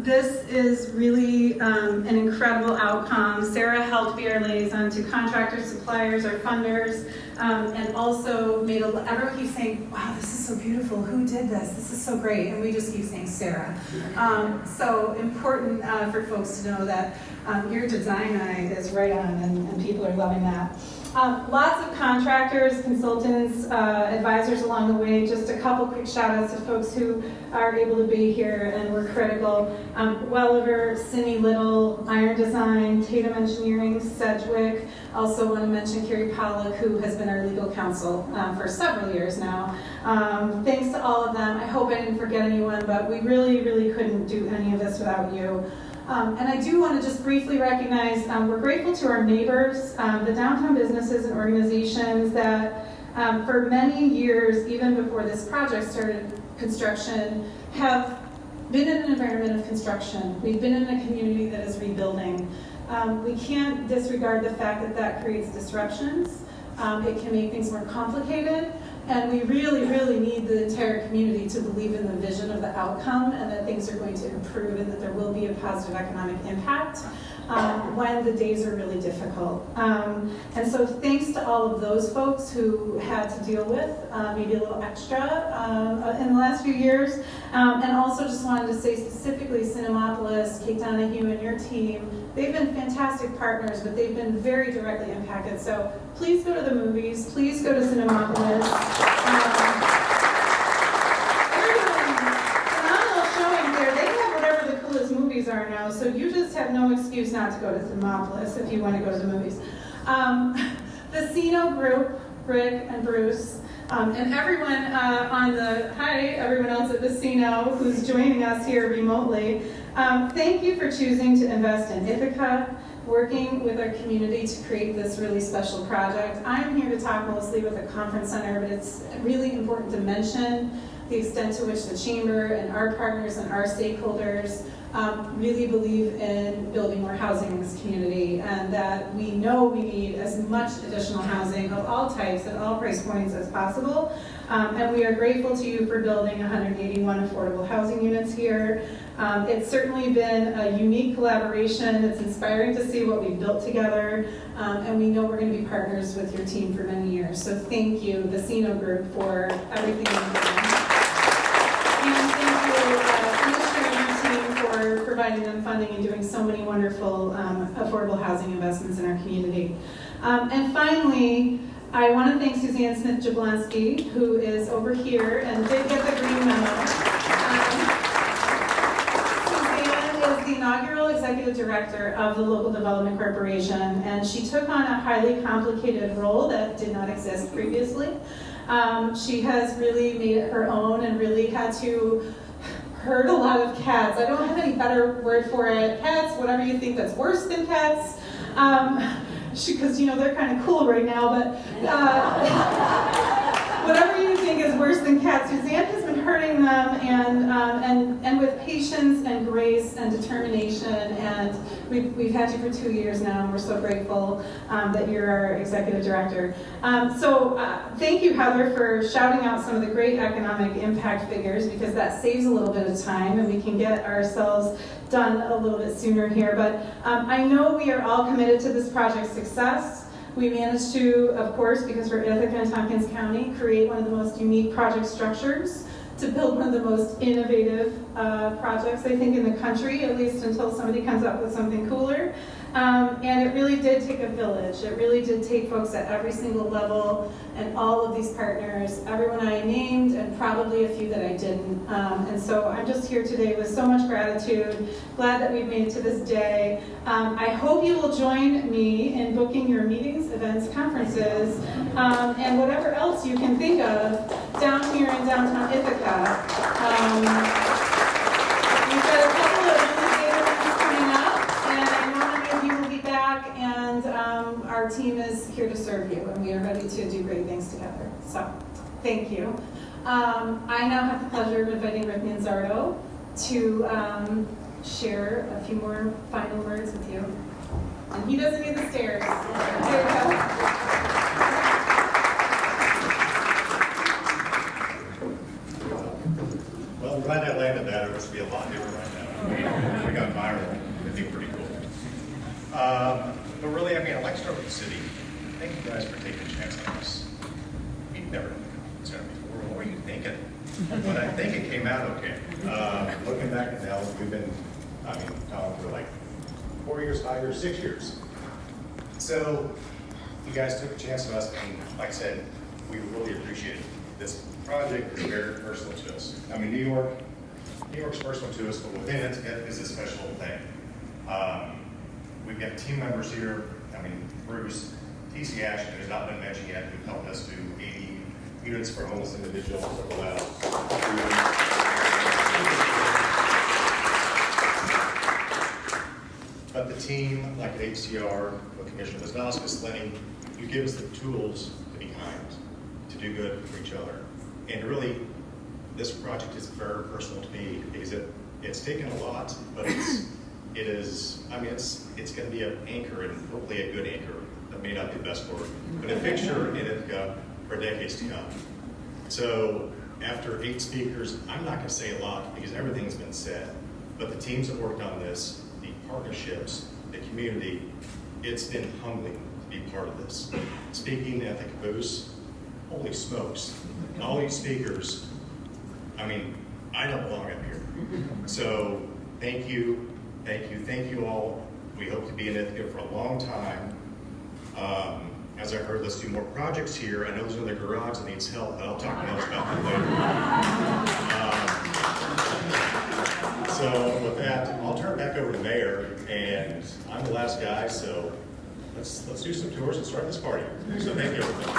This is really an incredible outcome. Sarah helped be our liaison to contractors, suppliers, our funders, and also made everyone keeps saying, wow, this is so beautiful. Who did this? This is so great. And we just keep saying Sarah. So important for folks to know that your design eye is right on, and people are loving that. Lots of contractors, consultants, advisors along the way. Just a couple quick shout outs to folks who are able to be here and were critical. Welliver, Cindy Little, Iron Design, Tatum Engineering, Sedgwick. Also want to mention Carrie Pollack, who has been our legal counsel for several years now. Thanks to all of them. I hope I didn't forget anyone, but we really, really couldn't do any of this without you. And I do want to just briefly recognize, we're grateful to our neighbors, the downtown businesses and organizations that for many years, even before this project started construction, have been in an environment of construction. We've been in a community that is rebuilding. We can't disregard the fact that that creates disruptions. It can make things more complicated. And we really, really need the entire community to believe in the vision of the outcome and that things are going to improve and that there will be a positive economic impact when the days are really difficult. And so thanks to all of those folks who had to deal with maybe a little extra in the last few years. And also just wanted to say specifically Cinemopolis, Kate Donahue and your team, they've been fantastic partners, but they've been very directly impacted. So please go to the movies, please go to Cinemopolis. They're doing phenomenal showings there. They have whatever the coolest movies are now, so you just have no excuse not to go to Cinemopolis if you want to go to the movies. The Cino group, Rick and Bruce, and everyone everyone else at the Cino who's joining us here remotely. Thank you for choosing to invest in Ithaca, working with our community to create this really special project. I'm here to talk mostly with the conference center, but it's really important to mention the extent to which the chamber and our partners and our stakeholders really believe in building more housing in this community, and that we know we need as much additional housing of all types at all price points as possible. And we are grateful to you for building 181 affordable housing units here. It's certainly been a unique collaboration. It's inspiring to see what we've built together, and we know we're going to be partners with your team for many years. So thank you, the Cino Group, for everything you've done. And thank you, Commissioner and your team, for providing them funding and doing so many wonderful affordable housing investments in our community. And finally, I want to thank Suzanne Smith-Jablonski, who is over here and did get the green memo. Suzanne is the inaugural executive director of the Local Development Corporation, and she took on a highly complicated role that did not exist previously. She has really made it her own and really had to herd a lot of cats. I don't have any better word for it. Cats, whatever you think that's worse than cats. Because they're kind of cool right now, but whatever you think is worse than cats, Suzanne has been hurting them, and with patience and grace and determination, and we've had you for 2 years now, and we're so grateful that you're our executive director. So thank you, Heather, for shouting out some of the great economic impact figures, because that saves a little bit of time, and we can get ourselves done a little bit sooner here. But I know we are all committed to this project's success. We managed to, of course, because we're Ithaca and Tompkins County, create one of the most unique project structures to build one of the most innovative projects, I think, in the country, at least until somebody comes up with something cooler. And it really did take a village. It really did take folks at every single level and all of these partners, everyone I named and probably a few that I didn't. And so I'm just here today with so much gratitude, glad that we've made it to this day. I hope you will join me in booking your meetings, events, conferences, and whatever else you can think of down here in downtown Ithaca. We've got a couple of really big events coming up, and I know many of you will be back, and our team is here to serve you, and we are ready to do great things together. So, thank you. I now have the pleasure of inviting Rick Manzardo to share a few more final words with you. And he doesn't need the stairs. There you go. Well, I'm glad I landed that. It must be a lot different right now. We got viral. I think pretty cool. But really, I like to start with the city. Thank you guys for taking a chance on us. We've never done a conference center before. What were you thinking? But I think it came out okay. Looking back at now, we've been, talking for like 4 years, 5 years, 6 years. So you guys took a chance on us, and like I said, we really appreciate it. This project is very personal to us. I mean, New York's personal to us, but within it is a special thing. We've got team members here. I mean, Bruce, TC Ashton, who's not been mentioned yet, who helped us do 80 units for homeless individuals that will allow. But the team, like at HCR, with Commissioner Wisnowskis, Lenny, you give us the tools to be kind, to do good for each other. And really, this project is very personal to me because it's taken a lot, but it's going to be an anchor, and hopefully a good anchor. That may not be the best word, but a fixture in Ithaca for decades to come. So after 8 speakers, I'm not going to say a lot because everything's been said, but the teams that worked on this, the partnerships, the community, it's been humbling to be part of this. Speaking at the caboose, holy smokes, all these speakers, I mean, I don't belong up here. So thank you all. We hope to be in Ithaca for a long time. As I heard, let's do more projects here. I know there's another garage that needs help, but I'll talk to Nels about that later. So with that, I'll turn it back over to Mayor, and I'm the last guy, so let's do some tours and start this party. So thank you, everybody.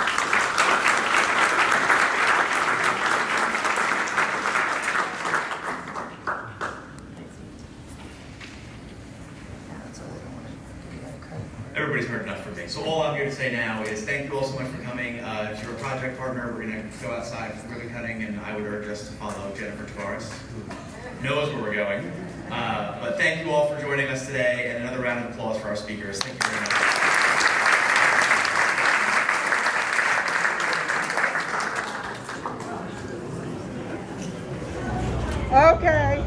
Everybody's heard enough from me. So all I'm here to say now is thank you all so much for coming. If you're a project partner, we're going to go outside for ribbon cutting, and I would urge us to follow Jennifer Tavares, who knows where we're going. But thank you all for joining us today, and another round of applause for our speakers. Thank you very much. Okay.